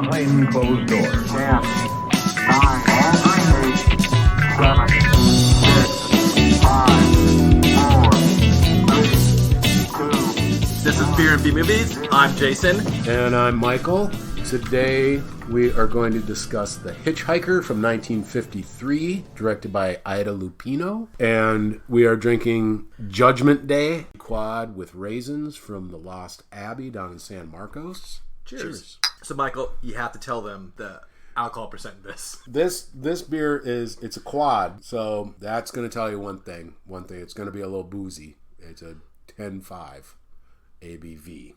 behind closed doors. 10, 9, 8, 7, 6, 5, 4, 3, 2. This is Beer and B Movies. I'm Jason. And I'm Michael. Today we are going to discuss The Hitchhiker from 1953, directed by Ida Lupino. And we are drinking Judgment Day quad with raisins from the Lost Abbey down in San Marcos. Cheers. So Michael, you have to tell them the alcohol percent in this. This beer it's a quad, so that's going to tell you one thing. It's going to be a little boozy. It's a 10.5 ABV.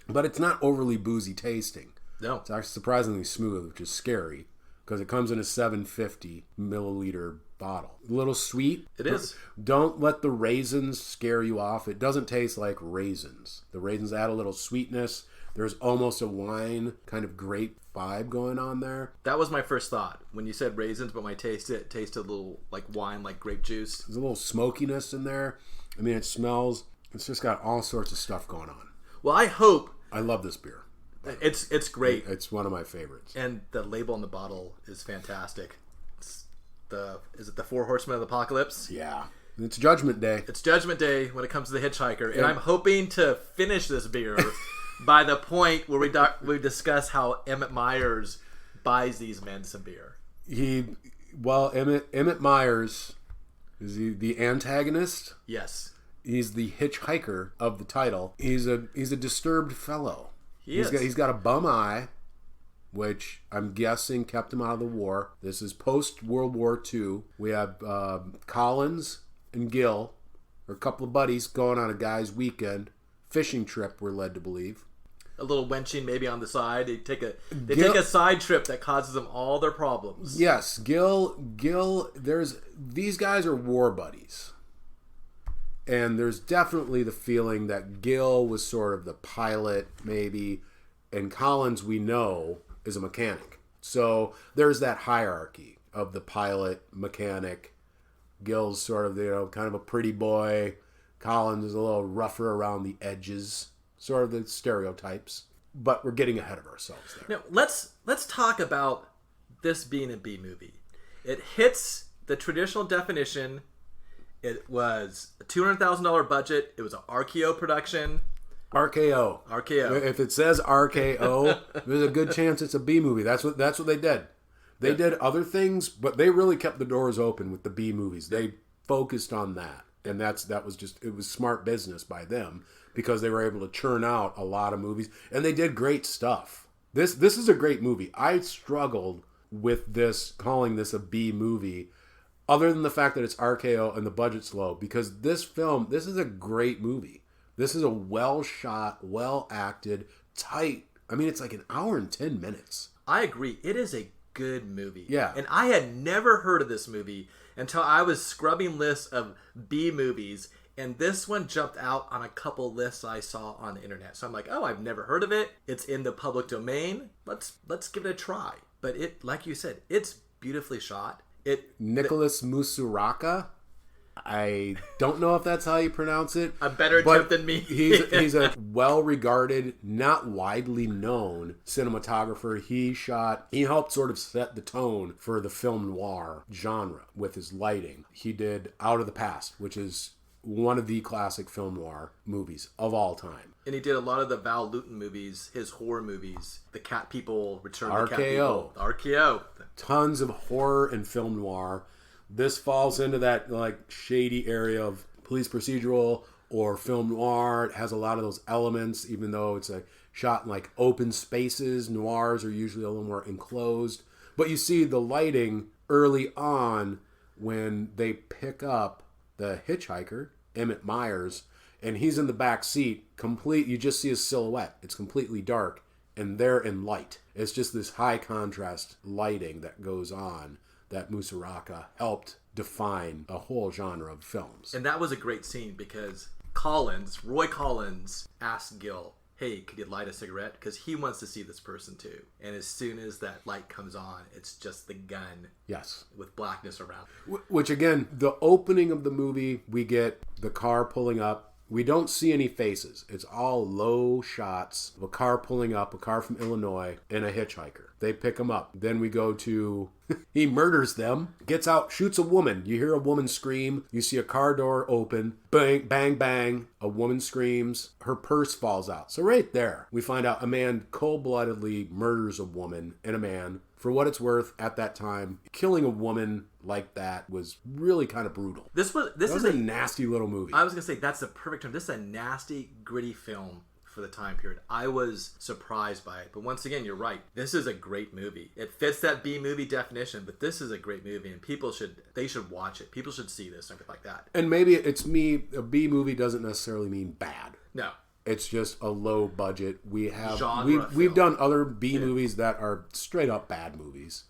But it's not overly boozy tasting. No. It's actually surprisingly smooth, which is scary, because it comes in a 750 milliliter bottle. A little sweet. It is. Don't let the raisins scare you off. It doesn't taste like raisins. The raisins add a little sweetness. There's almost a wine kind of grape vibe going on there. That was my first thought when you said raisins, but when I tasted it tasted a little like wine, like grape juice. There's a little smokiness in there. I mean, it smells. It's just got all sorts of stuff going on. Well, I love this beer. It's great. It's one of my favorites. And the label on the bottle is fantastic. Is it the Four Horsemen of the Apocalypse? Yeah. It's Judgment Day. It's Judgment Day when it comes to the Hitchhiker, and I'm hoping to finish this beer by the point where we discuss how Emmett Myers buys these men some beer. Emmett Myers is the antagonist. Yes. He's the hitchhiker of the title. He's a disturbed fellow. He's got a bum eye, which I'm guessing kept him out of the war. This is post World War II. We have Collins and Gill, or a couple of buddies, going on a guy's weekend fishing trip. We're led to believe. A little wenching maybe on the side. They take a side trip that causes them all their problems. Yes, Gill. These guys are war buddies. And there's definitely the feeling that Gill was sort of the pilot, maybe, and Collins, we know, is a mechanic. So there's that hierarchy of the pilot, mechanic. Gill's sort of, kind of a pretty boy. Collins is a little rougher around the edges. Sort of the stereotypes. But we're getting ahead of ourselves there. Now, let's talk about this being a B movie. It hits the traditional definition. It was a $200,000 budget. It was an RKO production. RKO. If it says RKO, there's a good chance it's a B movie. That's what they did. They did other things, but they really kept the doors open with the B movies. They focused on that, and it was smart business by them because they were able to churn out a lot of movies, and they did great stuff. This is a great movie. I struggled with calling this a B movie. Other than the fact that it's RKO and the budget's low, because this is a great movie. This is a well-shot, well-acted, tight. I mean, it's like an hour and 10 minutes. I agree. It is a good movie. Yeah. And I had never heard of this movie until I was scrubbing lists of B movies, and this one jumped out on a couple lists I saw on the internet. So I'm like, oh, I've never heard of it. It's in the public domain. Let's give it a try. But it, like you said, it's beautifully shot. Nicholas Musuraca. I don't know if that's how you pronounce it. A better attempt than me. he's a well-regarded, not widely known cinematographer. He helped sort of set the tone for the film noir genre with his lighting. He did Out of the Past, which is one of the classic film noir movies of all time. And he did a lot of the Val Lewton movies, his horror movies. The Cat People, Return of the Cat People. RKO. Tons of horror and film noir. This falls into that like shady area of police procedural or film noir. It has a lot of those elements, even though it's shot in like open spaces. Noirs are usually a little more enclosed. But you see the lighting early on when they pick up the hitchhiker, Emmett Myers, and he's in the back seat. You just see his silhouette. It's completely dark, and they're in light. It's just this high contrast lighting that goes on that Musuraca helped define a whole genre of films. And that was a great scene because Roy Collins asked Gill, hey, could you light a cigarette? Because he wants to see this person too. And as soon as that light comes on, it's just the gun. Yes. With blackness around. Which again, the opening of the movie, we get the car pulling up. We don't see any faces. It's all low shots of a car pulling up, a car from Illinois, and a hitchhiker. They pick him up. Then we go to... he murders them, gets out, shoots a woman. You hear a woman scream. You see a car door open. Bang, bang, bang. A woman screams. Her purse falls out. So right there, we find out a man cold-bloodedly murders a woman and a man. For what it's worth, at that time, killing a woman like that was really kind of brutal. This was a nasty little movie. I was going to say, that's the perfect term. This is a nasty, gritty film for the time period. I was surprised by it. But once again, you're right. This is a great movie. It fits that B-movie definition, but this is a great movie, and people should watch it. People should see this, something like that. And maybe it's me, a B-movie doesn't necessarily mean bad. No. It's just a low budget. We've Genre done other B movies that are straight up bad movies.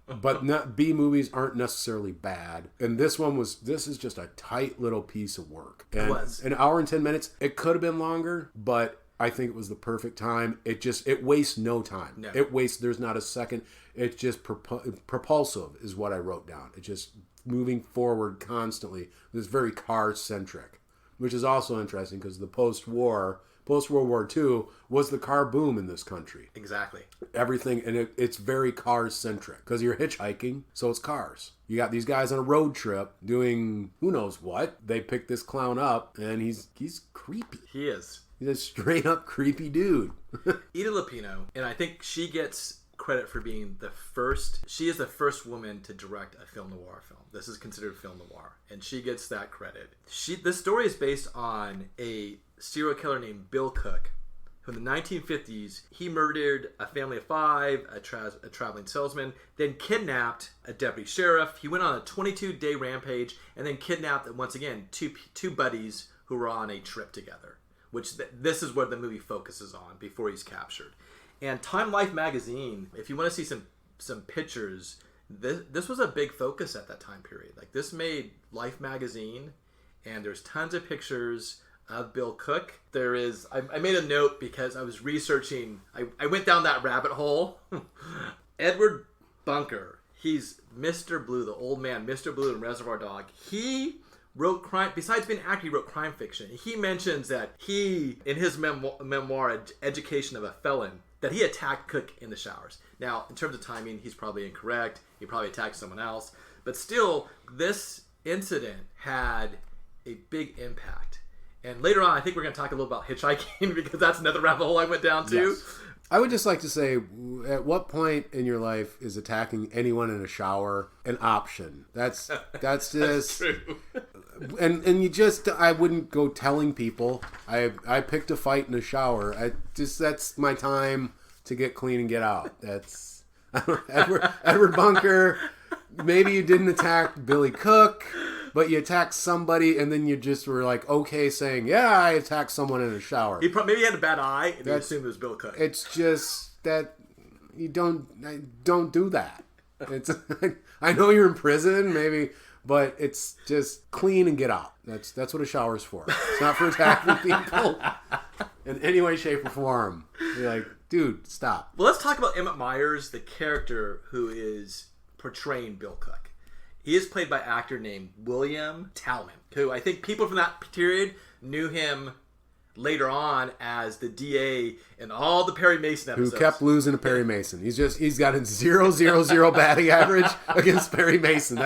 But B movies aren't necessarily bad. And this is just a tight little piece of work. And it was. An hour and 10 minutes. It could have been longer, but I think it was the perfect time. It wastes no time. No. There's not a second. It's just propulsive is what I wrote down. It's just moving forward constantly. It's very car centric. Which is also interesting because the post-World War II was the car boom in this country. Exactly. Everything, and it's very car-centric because you're hitchhiking, so it's cars. You got these guys on a road trip doing who knows what. They pick this clown up, and he's creepy. He is. He's a straight-up creepy dude. Ida Lupino, and I think she gets credit for being she is the first woman to direct a film noir film. This is considered film noir, and she gets that credit. This story is based on a serial killer named Bill Cook, who in the 1950s, he murdered a family of 5, a traveling salesman, then kidnapped a deputy sheriff. He went on a 22-day rampage, and then kidnapped, once again, two buddies who were on a trip together, which this is what the movie focuses on before he's captured. And Time Life magazine, if you want to see some pictures, this was a big focus at that time period. Like, this made Life magazine, and there's tons of pictures of Bill Cook. I made a note because I was researching, I went down that rabbit hole. Edward Bunker, he's Mr. Blue, the old man, Mr. Blue in Reservoir Dog. He wrote crime, besides being an actor, he wrote crime fiction. He mentions that he, in his memoir, Education of a Felon, that he attacked Cook in the showers. Now, in terms of timing, he's probably incorrect. He probably attacked someone else. But still, this incident had a big impact. And later on, I think we're going to talk a little about hitchhiking because that's another rabbit hole I went down to. Yes. I would just like to say, at what point in your life is attacking anyone in a shower an option? That's just... That's true. And I wouldn't go telling people I picked a fight in the shower. That's my time to get clean and get out. That's Edward Bunker. Maybe you didn't attack Billy Cook, but you attacked somebody, and then you just were like, okay, saying, yeah, I attacked someone in a shower. Maybe he had a bad eye, and you assumed it was Bill Cook. It's just that you don't do that. It's I know you're in prison, maybe. But it's just clean and get out. That's what a shower's for. It's not for attacking people in any way, shape, or form. You're like, dude, stop. Well, let's talk about Emmett Myers, the character who is portraying Bill Cook. He is played by an actor named William Talman, who I think people from that period knew him later on as the DA in all the Perry Mason episodes. Who kept losing to Perry Mason. He's got a 0.00 batting average against Perry Mason.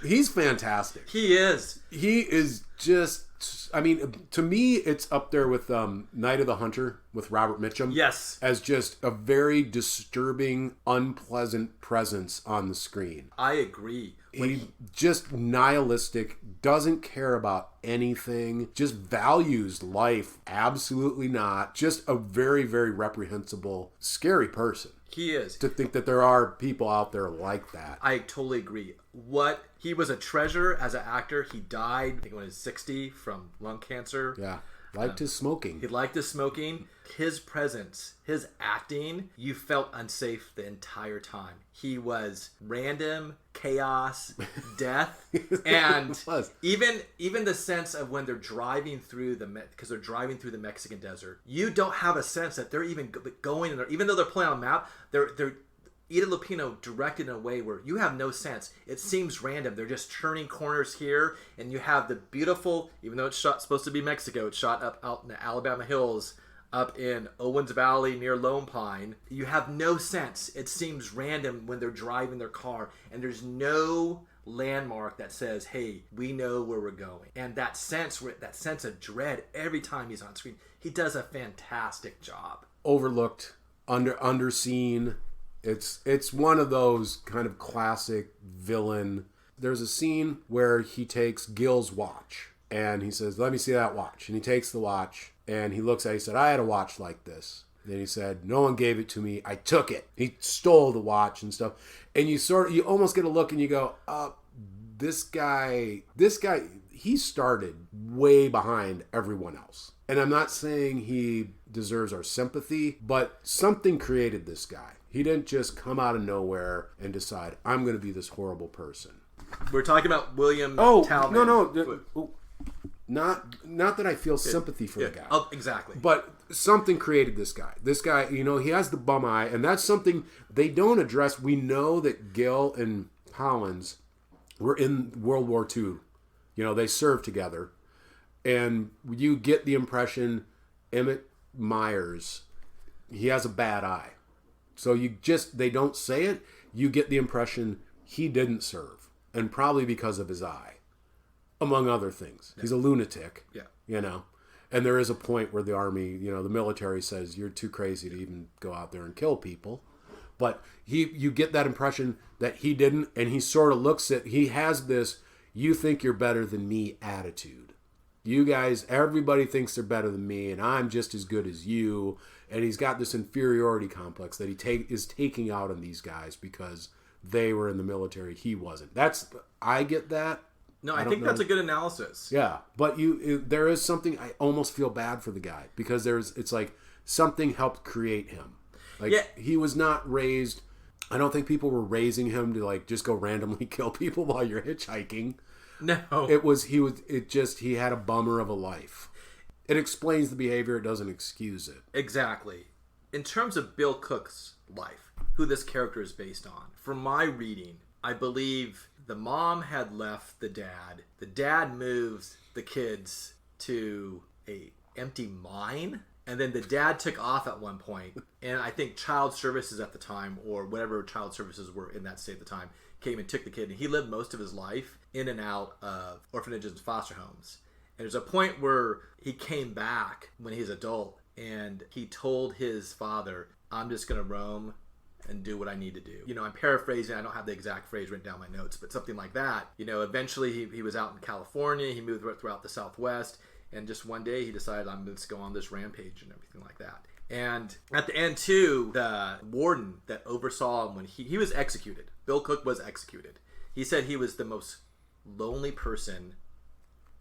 He's fantastic. He is. He is just, I mean, to me, it's up there with Night of the Hunter with Robert Mitchum. Yes. As just a very disturbing, unpleasant presence on the screen. I agree. Just nihilistic, doesn't care about anything, just values life absolutely not. Just a very, very reprehensible, scary person. He is. To think that there are people out there like that. I totally agree. He was a treasure as an actor. He died, I think when he was 60, from lung cancer. Yeah. Liked his smoking. He liked his smoking. His presence, his acting, you felt unsafe the entire time. He was random, chaos, death, and even the sense of when they're driving through because they're driving through the Mexican desert, you don't have a sense that they're even going in there. Even though they're playing on a map, Ida Lupino directed in a way where you have no sense. It seems random. They're just turning corners here, and you have the beautiful, even though it's supposed to be Mexico, it's shot up out in the Alabama hills, up in Owens Valley near Lone Pine. You have no sense. It seems random when they're driving their car, and there's no landmark that says, hey, we know where we're going. And that sense of dread every time he's on screen, he does a fantastic job. Overlooked, underseen. It's one of those kind of classic villain. There's a scene where he takes Gil's watch and he says, let me see that watch. And he takes the watch and he looks at it. He said, I had a watch like this. Then he said, no one gave it to me. I took it. He stole the watch and stuff. And you almost get a look and you go, this guy, he started way behind everyone else. And I'm not saying he deserves our sympathy, but something created this guy. He didn't just come out of nowhere and decide, I'm going to be this horrible person. We're talking about William Talman. No. Not that I feel sympathy for the guy. Oh, exactly. But something created this guy. This guy, he has the bum eye, and that's something they don't address. We know that Gil and Collins were in World War II. They served together. And you get the impression Emmett Myers, he has a bad eye. So they don't say it. You get the impression he didn't serve. And probably because of his eye. Among other things. Yeah. He's a lunatic. Yeah. And there is a point where the army, the military says, you're too crazy to even go out there and kill people. But you get that impression that he didn't, and he sort of he has this, you think you're better than me attitude. You guys, everybody thinks they're better than me, and I'm just as good as you. And he's got this inferiority complex that he is taking out on these guys because they were in the military. He wasn't. I get that. No, I think that's a good analysis. Yeah, but there is something, I almost feel bad for the guy because it's like something helped create him. He was not raised, I don't think people were raising him to just go randomly kill people while you're hitchhiking. No. He had a bummer of a life. It explains the behavior, it doesn't excuse it. Exactly. In terms of Bill Cook's life, who this character is based on, from my reading, I believe the mom had left the dad. The dad moves the kids to a empty mine. And then the dad took off at one point. And I think child services at the time, or whatever child services were in that state at the time, came and took the kid. And he lived most of his life in and out of orphanages and foster homes. And there's a point where he came back when he's adult. And he told his father, I'm just going to roam and do what I need to do. I'm paraphrasing. I don't have the exact phrase written down in my notes, but something like that. Eventually he was out in California. He moved throughout the Southwest. And just one day he decided, I'm going to go on this rampage and everything like that. And at the end, too, the warden that oversaw him when he was executed. Bill Cook was executed. He said he was the most lonely person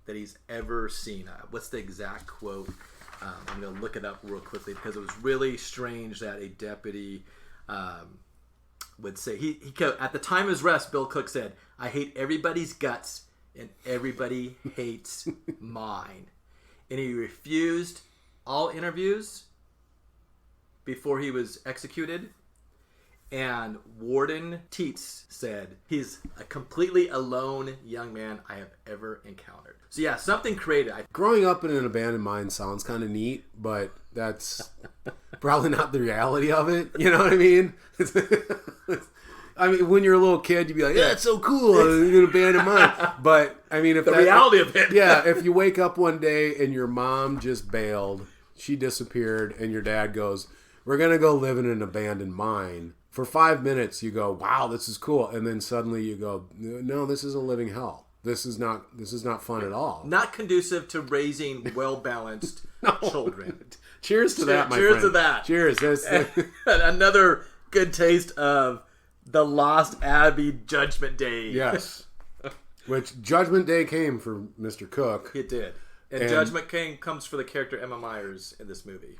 that he's ever seen. What's the exact quote? I'm going to look it up real quickly because it was really strange that a deputy would say he at the time of his arrest, Bill Cook said, I hate everybody's guts and everybody hates mine. And he refused all interviews before he was executed. And Warden Teets said, he's a completely alone young man I have ever encountered. So yeah, something created. Growing up in an abandoned mine sounds kind of neat, but that's probably not the reality of it. You know what I mean? I mean, when you're a little kid, you'd be like, yeah, it's so cool, an abandoned mine. But, I mean, if the reality of it. Yeah, if you wake up one day and your mom just bailed, she disappeared, and your dad goes, we're going to go live in an abandoned mine. For 5 minutes, you go, wow, this is cool. And then suddenly you go, no, this is a living hell. This is not fun at all. Not conducive to raising well-balanced children. Cheers to that, my friend. Cheers to that. Cheers. Another good taste of the Lost Abbey Judgment Day. Yes. Which Judgment Day came for Mr. Cook. It did. And Judgment comes for the character Emma Myers in this movie.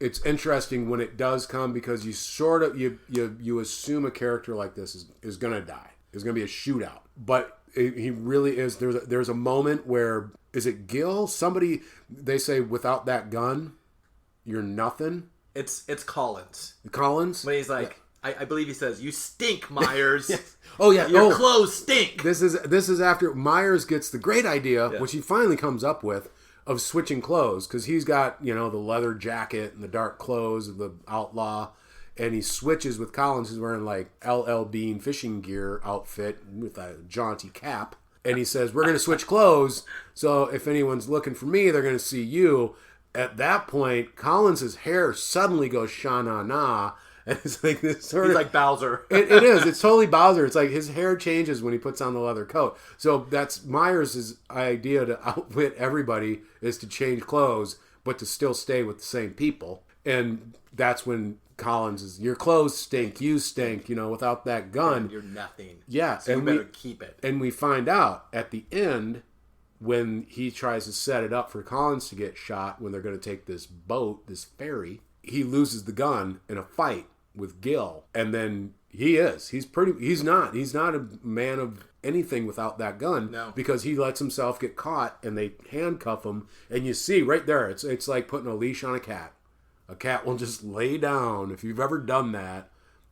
It's interesting when it does come because you sort of you assume a character like this is going to die. There's going to be a shootout. But he really is. There's a moment where, is it Gil? Somebody, they say, without that gun, you're nothing. It's Collins. Collins? When he's like, I believe he says, "You stink, Myers. Yes. Oh yeah, Your clothes stink." This is after Myers gets the great idea, which he finally comes up with, of switching clothes, because he's got, the leather jacket and the dark clothes of the outlaw, and he switches with Collins, who's wearing like LL Bean fishing gear outfit with a jaunty cap, and he says, "We're going to switch clothes, so if anyone's looking for me, they're going to see you." At that point, Collins' hair suddenly goes sha-na-na, and it's like this sort He's of... like Bowser. It is. It's totally Bowser. It's like his hair changes when he puts on the leather coat. So that's Myers' idea to outwit everybody, is to change clothes, but to still stay with the same people. And that's when Collins is, "Your clothes stink. You stink. Without that gun, You're nothing. Yeah, So you better keep it." And we find out at the end, when he tries to set it up for Collins to get shot, when they're going to take this boat, this ferry, he loses the gun in a fight with Gil. And then he's not a man of anything without that gun. No. Because he lets himself get caught and they handcuff him. And you see right there, it's like putting a leash on a cat. A cat will just lay down. If you've ever done that,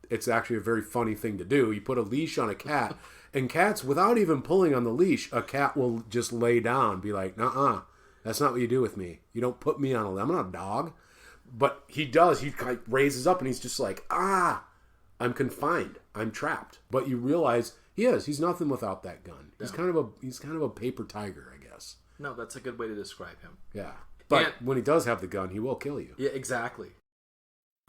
it's actually a very funny thing to do. You put a leash on a cat, and cats, without even pulling on the leash, a cat will just lay down, be like, "Nuh-uh, that's not what you do with me. You don't put me on a leash. I'm not a dog." But he does. He like raises up, and he's just like, "I'm confined. I'm trapped." But you realize he's nothing without that gun. He's kind of a paper tiger, I guess. No, that's a good way to describe him. Yeah. But when he does have the gun, he will kill you. Yeah, exactly.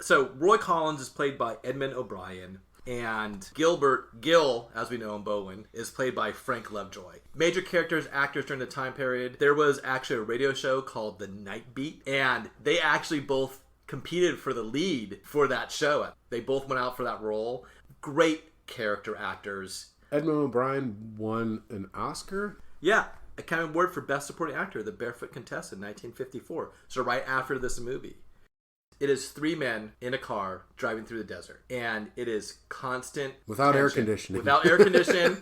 So Roy Collins is played by Edmund O'Brien, and Gil, as we know him, Bowen, is played by Frank Lovejoy. Major characters, actors during the time period. There was actually a radio show called The Night Beat, and they actually both competed for the lead for that show. They both went out for that role. Great character actors. Edmund O'Brien won an Oscar? Yeah. Academy Award for Best Supporting Actor, The Barefoot Contessa, 1954. So right after this movie. It is three men in a car driving through the desert. And it is constant without tension. Air conditioning. Without air conditioning.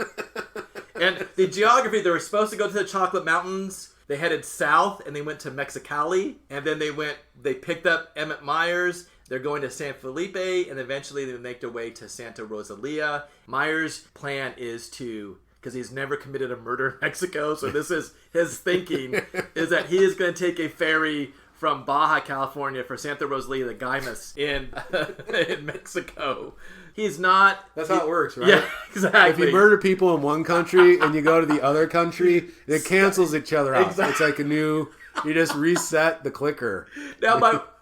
And the geography, they were supposed to go to the Chocolate Mountains. They headed south and they went to Mexicali. And then they picked up Emmett Myers. They're going to San Felipe, and eventually they make their way to Santa Rosalia. Myers' plan is because he's never committed a murder in Mexico, so this is his thinking, is that he is going to take a ferry from Baja California for Santa Rosalia to Guaymas in Mexico. He's not... That's how it works, right? Yeah, exactly. If you murder people in one country and you go to the other country, it cancels each other out. Exactly. It's like you just reset the clicker. Now,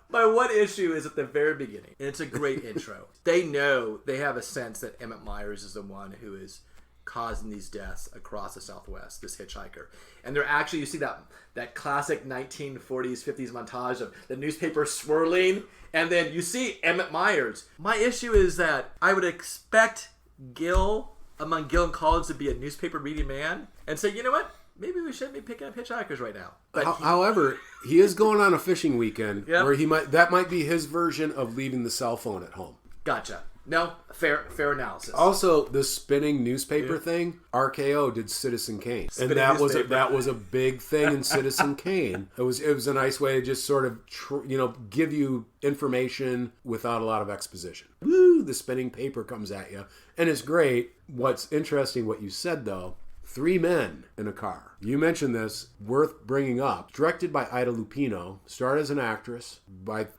my one issue is at the very beginning, and it's a great intro. They have a sense that Emmett Myers is the one who is causing these deaths across the Southwest, this hitchhiker. And they're actually, you see that classic 1940s, 50s montage of the newspaper swirling, and then you see Emmett Myers. My issue is that I would expect among Gil and Collins, to be a newspaper reading man and say, you know what? Maybe we shouldn't be picking up hitchhikers right now. But however, he is going on a fishing weekend Yep. where that might be his version of leaving the cell phone at home. Gotcha. No, fair analysis. Also, the spinning newspaper thing, RKO did Citizen Kane, and that was a big thing in Citizen Kane. It was a nice way to just sort of give you information without a lot of exposition. Woo! The spinning paper comes at you, and it's great. What's interesting, what you said though. 3 men in a car. You mentioned this, worth bringing up. Directed by Ida Lupino, starred as an actress.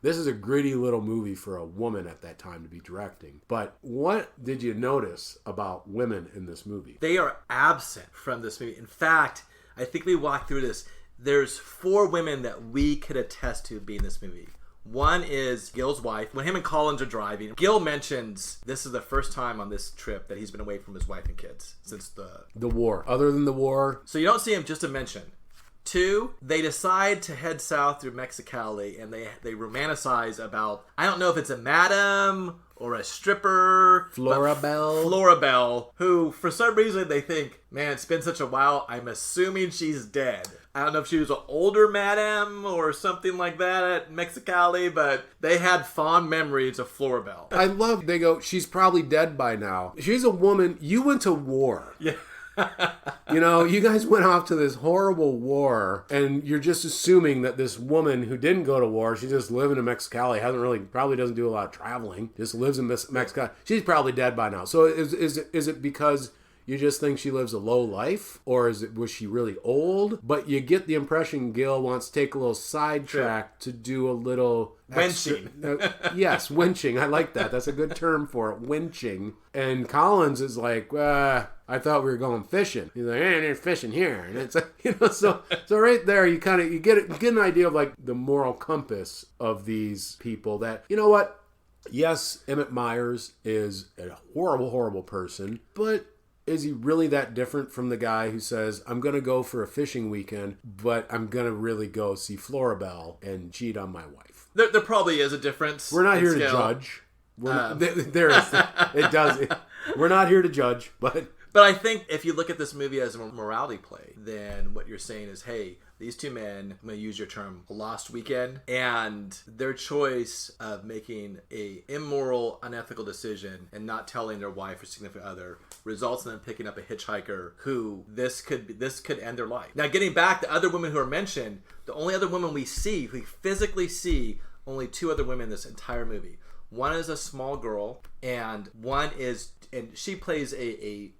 This is a gritty little movie for a woman at that time to be directing. But what did you notice about women in this movie? They are absent from this movie. In fact, I think we walked through this. There's 4 women that we could attest to being in this movie. One is Gil's wife. When him and Collins are driving, Gil mentions this is the first time on this trip that he's been away from his wife and kids since the war. Other than the war. So you don't see him, just to mention. 2, they decide to head south through Mexicali, and they romanticize about, I don't know if it's a madam or a stripper. Florabelle, who for some reason they think, man, it's been such a while, I'm assuming she's dead. I don't know if she was an older madam or something like that at Mexicali, but they had fond memories of Florabelle. I love, they go, she's probably dead by now. She's a woman, you went to war. Yeah. You know, you guys went off to this horrible war, and you're just assuming that this woman who didn't go to war, she just lived in Mexicali, probably doesn't do a lot of traveling, just lives in Mexicali. She's probably dead by now. So is it because you just think she lives a low life, or was she really old? But you get the impression Gil wants to take a little sidetrack to do a little Winching. Yes, winching. I like that. That's a good term for it. Winching. And Collins is like, I thought we were going fishing. He's like, there's fishing here. And it's like, so right there, you get an idea of like the moral compass of these people that, you know what? Yes, Emmett Myers is a horrible, horrible person, but is he really that different from the guy who says, I'm going to go for a fishing weekend, but I'm going to really go see Floribel and cheat on my wife? There probably is a difference. We're not here to judge. There is. It does. We're not here to judge, but I think if you look at this movie as a morality play, then what you're saying is, hey, these two men, I'm going to use your term, lost weekend, and their choice of making a immoral, unethical decision and not telling their wife or significant other results in them picking up a hitchhiker who this could end their life. Now, getting back to other women who are mentioned, the only other women we physically see only two other women in this entire movie. One is a small girl, and she plays a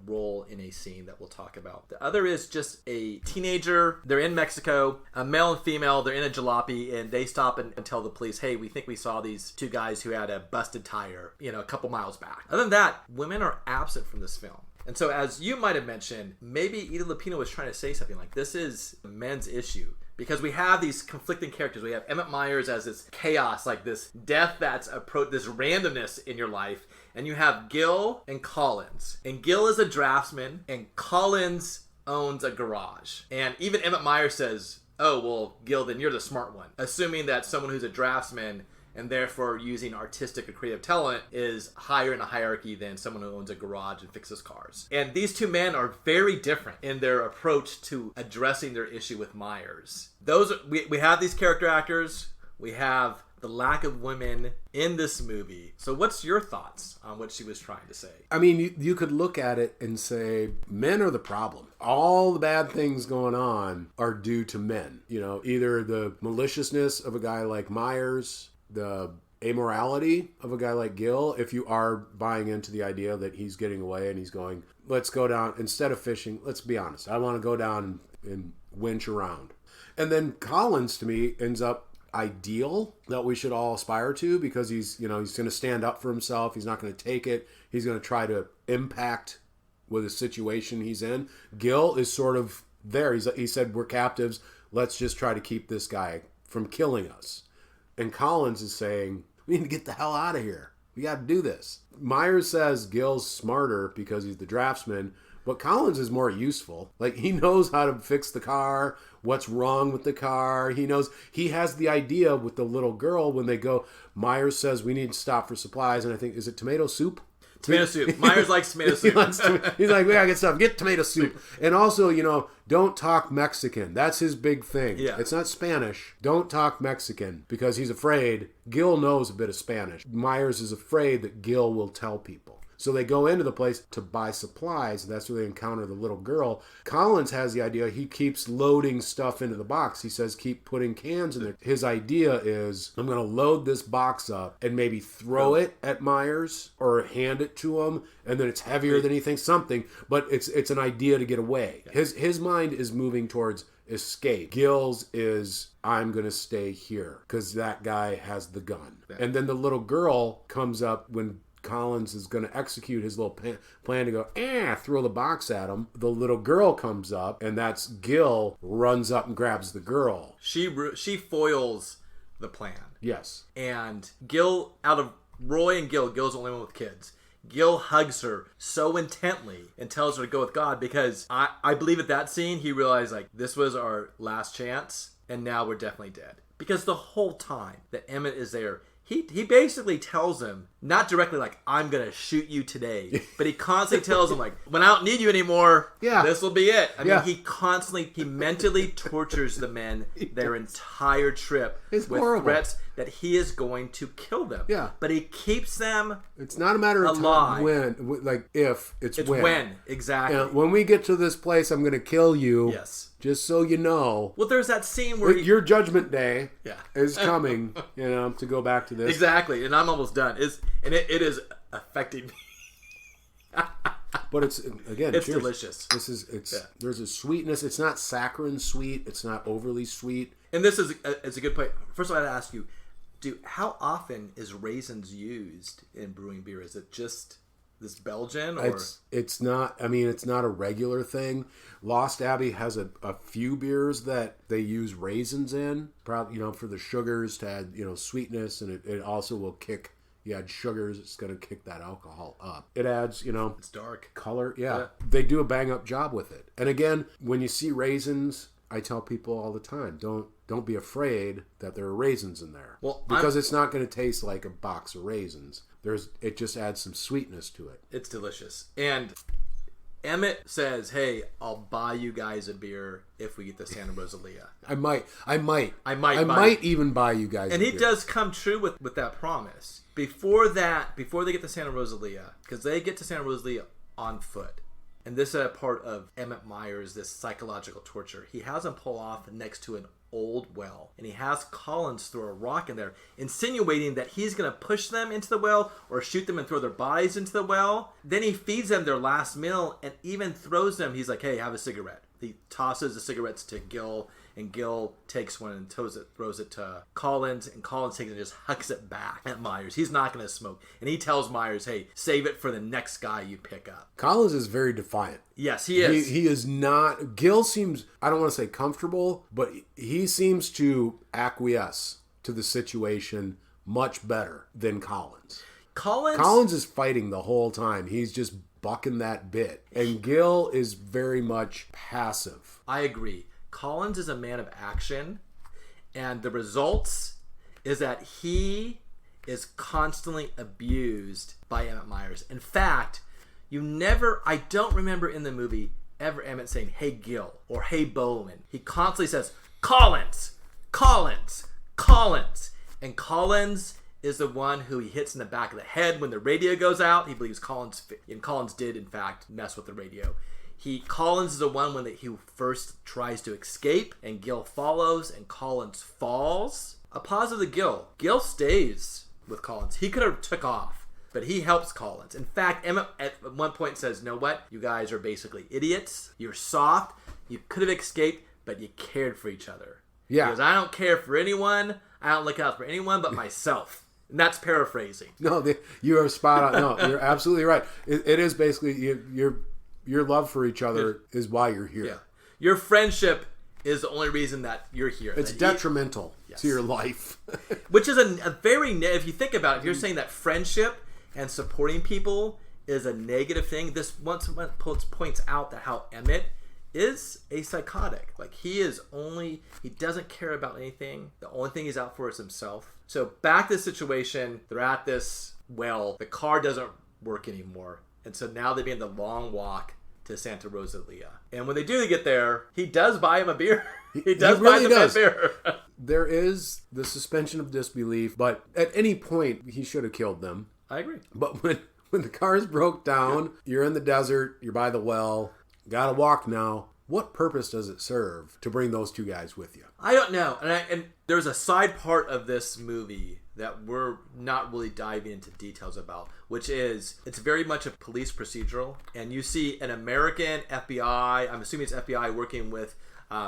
role in a scene that we'll talk about. The other is just a teenager. They're in Mexico, a male and female. They're in a jalopy, and they stop and tell the police, hey, we think we saw these two guys who had a busted tire, a couple miles back. Other than that, women are absent from this film. And so, as you might have mentioned, maybe Ida Lupino was trying to say something like, this is a men's issue. Because we have these conflicting characters. We have Emmett Myers as this chaos, like this death that's this randomness in your life. And you have Gil and Collins. And Gil is a draftsman, and Collins owns a garage. And even Emmett Myers says, oh, well, Gil, then you're the smart one. Assuming that someone who's a draftsman and therefore using artistic or creative talent is higher in a hierarchy than someone who owns a garage and fixes cars. And these two men are very different in their approach to addressing their issue with Myers. We have these character actors. We have the lack of women in this movie. So what's your thoughts on what she was trying to say? I mean, you could look at it and say, men are the problem. All the bad things going on are due to men. Either the maliciousness of a guy like Myers, the amorality of a guy like Gil, if you are buying into the idea that he's getting away and he's going, let's go down, instead of fishing, let's be honest, I want to go down and winch around. And then Collins, to me, ends up ideal that we should all aspire to, because he's going to stand up for himself. He's not going to take it. He's going to try to impact with the situation he's in. Gil is sort of there. He said, we're captives. Let's just try to keep this guy from killing us. And Collins is saying, we need to get the hell out of here. We got to do this. Myers says Gil's smarter because he's the draftsman, but Collins is more useful. Like, he knows how to fix the car, what's wrong with the car. He has the idea with the little girl when they go, Myers says we need to stop for supplies, and I think, is it tomato soup? Tomato soup. Myers likes tomato soup. He's like, we gotta get stuff. Get tomato soup. And also, don't talk Mexican. That's his big thing. Yeah. It's not Spanish. Don't talk Mexican, because he's afraid. Gil knows a bit of Spanish. Myers is afraid that Gil will tell people. So they go into the place to buy supplies. And that's where they encounter the little girl. Collins has the idea. He keeps loading stuff into the box. He says, keep putting cans in there. His idea is, I'm going to load this box up and maybe throw it at Myers or hand it to him. And then it's heavier than he thinks, something. But it's an idea to get away. His mind is moving towards escape. Gil's is, I'm going to stay here because that guy has the gun. And then the little girl comes up when Collins is going to execute his little plan to go, throw the box at him. The little girl comes up, and that's Gil runs up and grabs the girl. She foils the plan. Yes. And Gil, out of Roy and Gil's the only one with kids. Gil hugs her so intently and tells her to go with God, because I believe at that scene he realized, like, this was our last chance and now we're definitely dead. Because the whole time that Emmett is there, he basically tells him, not directly like, I'm going to shoot you today, but he constantly tells him, like, when I don't need you anymore, this will be it. I mean, he mentally tortures the men their entire trip with threats that he is going to kill them. Yeah. But he keeps them It's not a matter of time when, like if, it's when. When, exactly. And when we get to this place, I'm going to kill you. Yes. Just so you know. Well, there's that scene where your judgment day is coming, to go back to this. Exactly, and I'm almost done. It is affecting me. But it's delicious. There's a sweetness. It's not saccharine sweet. It's not overly sweet. And this is it's a good point. First of all, I had to ask you, how often is raisins used in brewing beer? Is it just this Belgian, or it's not? I mean, it's not a regular thing. Lost Abbey has a few beers that they use raisins in, probably for the sugars to add sweetness, and it also will kick. You add sugars, it's going to kick that alcohol up. It adds, it's dark color. Yeah, they do a bang up job with it. And again, when you see raisins, I tell people all the time, don't be afraid that there are raisins in there. Well, because it's not going to taste like a box of raisins. It just adds some sweetness to it. It's delicious. And Emmett says, "Hey, I'll buy you guys a beer if we get to Santa Rosalia." I might even buy you guys. And a he beer. does come true with that promise. Before they get to Santa Rosalia, because they get to Santa Rosalia on foot. And this is a part of Emmett Myers, this psychological torture. He has him pull off next to an old well, and he has Collins throw a rock in there, insinuating that he's going to push them into the well or shoot them and throw their bodies into the well. Then he feeds them their last meal and even throws them. He's like, "Hey, have a cigarette." He tosses the cigarettes to Gil, and Gil takes one and throws it to Collins, and Collins takes it and just hucks it back at Myers. He's not going to smoke. And he tells Myers, "Hey, save it for the next guy you pick up." Collins is very defiant. Yes, he is. He is not... Gil seems, I don't want to say comfortable, but he seems to acquiesce to the situation much better than Collins. Collins is fighting the whole time. He's just bucking that bit. And Gil is very much passive. I agree. Collins is a man of action, and the results is that he is constantly abused by Emmett Myers. In fact, I don't remember in the movie ever Emmett saying, "Hey Gil," or "Hey Bowman." He constantly says, "Collins, Collins, Collins." And Collins is the one who he hits in the back of the head when the radio goes out. He believes Collins did in fact mess with the radio. Collins is the one when he first tries to escape, and Gil follows, and Collins falls. A positive to Gil. Gil stays with Collins. He could have took off, but he helps Collins. In fact, Emmett at one point says, "Know what? You guys are basically idiots. You're soft. You could have escaped, but you cared for each other." Yeah. Because I don't care for anyone. I don't look out for anyone but myself. And that's paraphrasing. No, you are spot on. No, you're absolutely right. It is basically your love for each other is why you're here. Yeah. Your friendship is the only reason that you're here. It's detrimental to your life. Which is a very, if you think about it, if you're saying that friendship and supporting people is a negative thing, this once points out that how Emmett is a psychotic. Like he doesn't care about anything. The only thing he's out for is himself. So back to the situation, they're at this well, the car doesn't work anymore. And so now they begin the long walk to Santa Rosalia. And when they do get there, he does buy him a beer. He does buy them a beer. There is the suspension of disbelief, but at any point, he should have killed them. I agree. But when the cars broke down, you're in the desert, you're by the well, gotta walk now. What purpose does it serve to bring those two guys with you? I don't know. And there's a side part of this movie that we're not really diving into details about, which is it's very much a police procedural. And you see an American FBI, I'm assuming it's FBI working with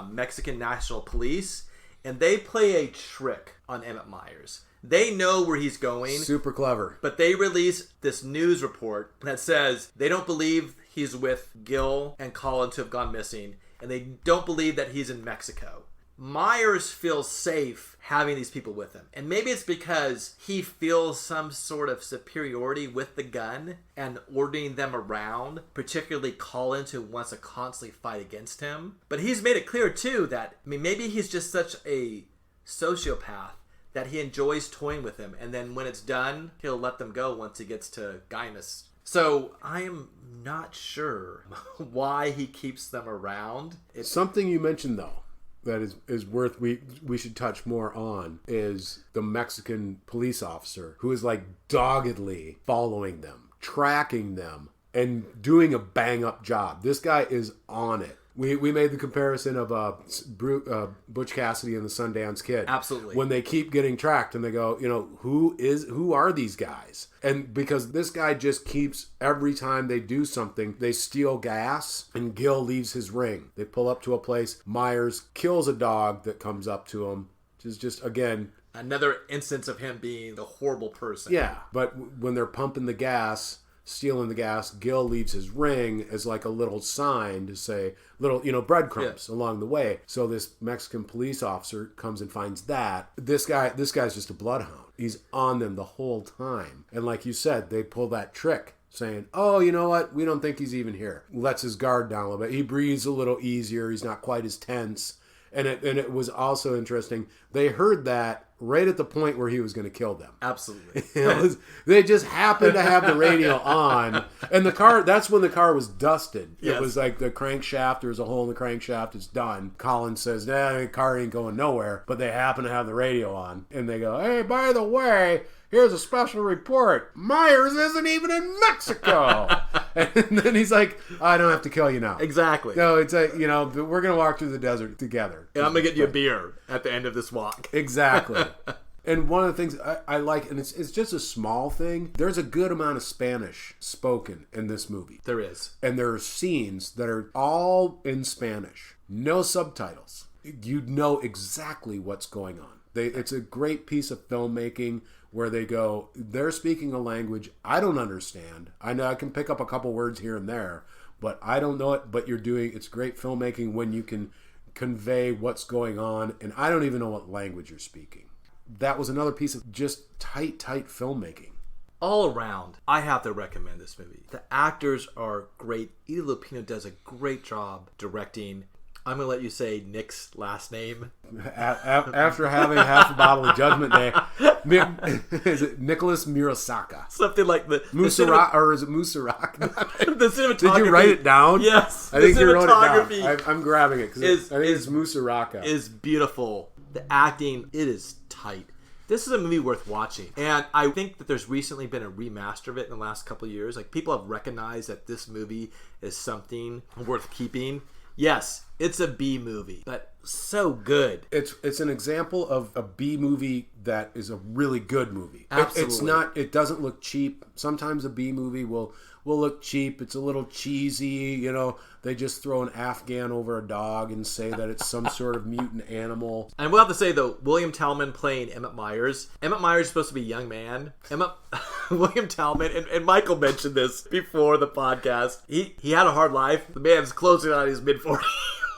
Mexican National Police, and they play a trick on Emmett Myers. They know where he's going. Super clever. But they release this news report that says they don't believe he's with Gil and Collins who have gone missing, and they don't believe that he's in Mexico. Myers feels safe having these people with him. And maybe it's because he feels some sort of superiority with the gun and ordering them around, particularly Collins, who wants to constantly fight against him. But he's made it clear, too, that maybe he's just such a sociopath that he enjoys toying with them, and then when it's done, he'll let them go once he gets to Guinness. So I am not sure why he keeps them around. It's something you mentioned though that is worth we should touch more on is the Mexican police officer who is like doggedly following them, tracking them, and doing a bang up job. This guy is on it. We made the comparison of Butch Cassidy and the Sundance Kid. Absolutely. When they keep getting tracked and they go, who are these guys? And because this guy just keeps, every time they do something, they steal gas and Gil leaves his ring. They pull up to a place. Myers kills a dog that comes up to him, which is just, again, another instance of him being the horrible person. Yeah, but when they're pumping the gas, stealing the gas, Gil leaves his ring as like a little sign to say breadcrumbs along the way. So this Mexican police officer comes and finds that. This guy's just a bloodhound. He's on them the whole time. And like you said, they pull that trick saying, oh, you know what? We don't think he's even here. Lets his guard down a little bit. He breathes a little easier. He's not quite as tense. And it was also interesting. They heard that right at the point where he was going to kill them. Absolutely. They just happened to have the radio on. And the car, that's when the car was dusted. Yes. It was like the crankshaft, there was a hole in the crankshaft, it's done. Collins says, the car ain't going nowhere. But they happen to have the radio on. And they go, hey, by the way, here's a special report. Myers isn't even in Mexico. And then he's like, I don't have to kill you now. Exactly. No, it's we're going to walk through the desert together. And I'm going to get you a beer at the end of this walk. Exactly. And one of the things I like, and it's just a small thing, there's a good amount of Spanish spoken in this movie. There is. And there are scenes that are all in Spanish. No subtitles. You know exactly what's going on. It's a great piece of filmmaking where they're speaking a language I don't understand. I know I can pick up a couple words here and there, but I don't know it. But it's great filmmaking when you can convey what's going on, and I don't even know what language you're speaking. That was another piece of just tight filmmaking. All around, I have to recommend this movie. The actors are great. Ida Lupino does a great job directing. I'm going to let you say Nick's last name. After having half a bottle of Judgment Day, is it Nicholas Murasaka? Something like Musarak, or is it Musarak? The cinematography. Did you write it down? Yes. I think you wrote it down. I'm grabbing it because I think it's Musaraka. Is beautiful. The acting, it is tight. This is a movie worth watching. And I think that there's recently been a remaster of it in the last couple of years. Like, people have recognized that this movie is something worth keeping. Yes, it's a B movie, but so good. It's an example of a B movie that is a really good movie. Absolutely. It doesn't look cheap. Sometimes a B movie will look cheap. It's a little cheesy, they just throw an Afghan over a dog and say that it's some sort of mutant animal. And we'll have to say, though, William Talman playing Emmett Myers. Emmett Myers is supposed to be a young man. William Talman, and Michael mentioned this before the podcast. He had a hard life. The man's closing on his mid-40s.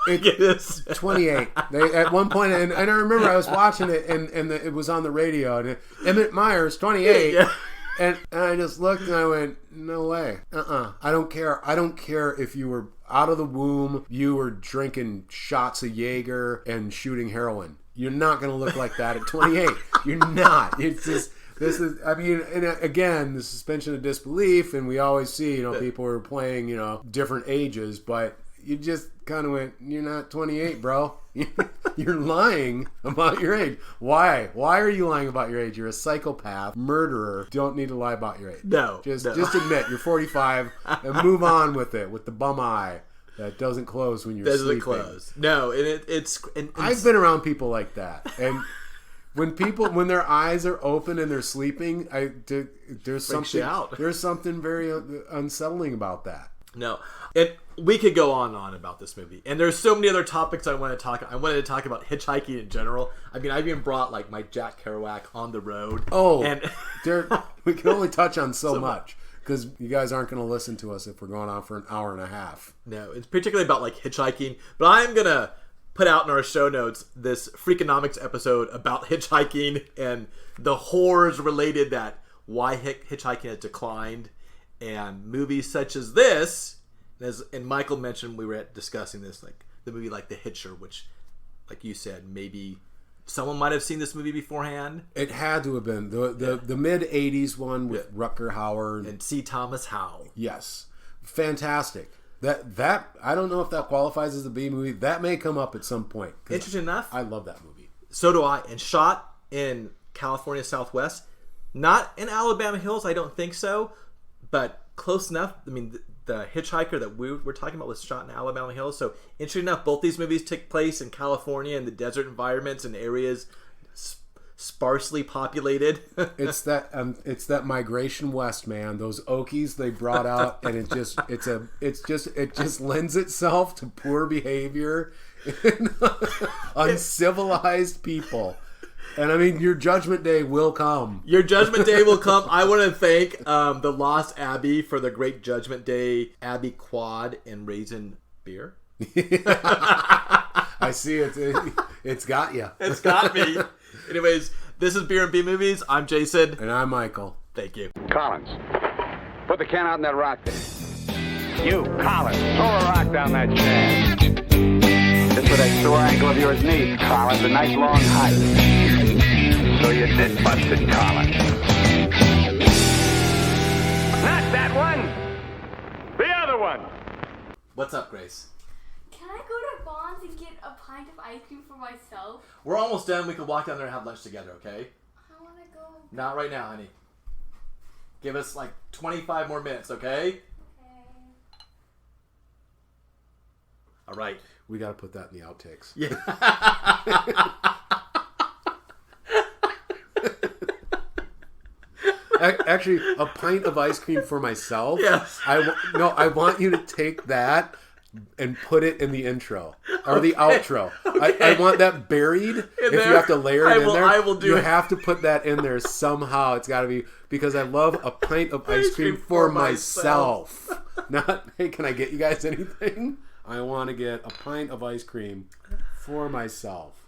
It's 28. At one point, and I remember I was watching it, and it was on the radio, and Emmett Myers, 28. Yeah. And I just looked and I went, no way. I don't care. I don't care if you were out of the womb, you were drinking shots of Jaeger and shooting heroin. You're not going to look like that at 28. You're not. It's just, and again, the suspension of disbelief, and we always see, people are playing, different ages, but you just kind of went, you're not 28, bro. You're lying about your age. Why? Why are you lying about your age? You're a psychopath, murderer. Don't need to lie about your age. No. Just admit you're 45 and move on with it, with the bum eye that doesn't close when you're sleeping. Doesn't close. No, and I've been around people like that. And when their eyes are open and they're sleeping, there's something very unsettling about that. No. We could go on and on about this movie. And there's so many other topics I want to talk. I wanted to talk about hitchhiking in general. I mean, I've even brought like my Jack Kerouac on the road. Oh, and we can only touch on so much because you guys aren't going to listen to us if we're going on for an hour and a half. No, it's particularly about like hitchhiking. But I'm going to put out in our show notes this Freakonomics episode about hitchhiking and the horrors related that why hitchhiking has declined, and movies such as this. And Michael mentioned we were discussing this, like the movie like The Hitcher, which, like you said, maybe Someone might have seen this movie beforehand. It had to have been the mid '80s one with Rutger Hauer And C. Thomas Howell. Yes, fantastic. That I don't know if that qualifies as a B movie. That may come up at some point. Interesting enough. I love that movie. So do I. And shot in California Southwest. Not in Alabama Hills, I don't think so. But close enough. I mean, the Hitchhiker that we were talking about was shot in Alabama Hills. So interesting enough, both these movies take place in California in the desert environments and areas sparsely populated. It's that migration west, man. Those Okies they brought out, and it just lends itself to poor behavior, and uncivilized people. And I mean, your judgment day will come. Your judgment day will come. I want to thank the Lost Abbey for the great Judgment Day Abbey Quad and Raisin Beer. I see it. It's got you. It's got me. Anyways, this is Beer and B Movies. I'm Jason. And I'm Michael. Thank you. Collins, put the can out in that rock there. You, Collins, throw a rock down that shaft. Just what that sore ankle of yours needs, Collins, a nice long hike. So you did bust it, Collins. Not that one. The other one. What's up, Grace? Can I go to Bonds and get a pint of ice cream for myself? We're almost done. We can walk down there and have lunch together, okay? I want to go. Not right now, honey. Give us like 25 more minutes, okay? Okay. All right. We got to put that in the outtakes. Yeah. Actually, a pint of ice cream for myself. Yes. I want you to take that and put it in the intro or the outro. Okay. I want that buried. If you have to layer it in there, I will do you it. have to put that in there somehow. It's got to be because I love a pint of ice cream for myself. Not, hey, can I get you guys anything? I want to get a pint of ice cream for myself.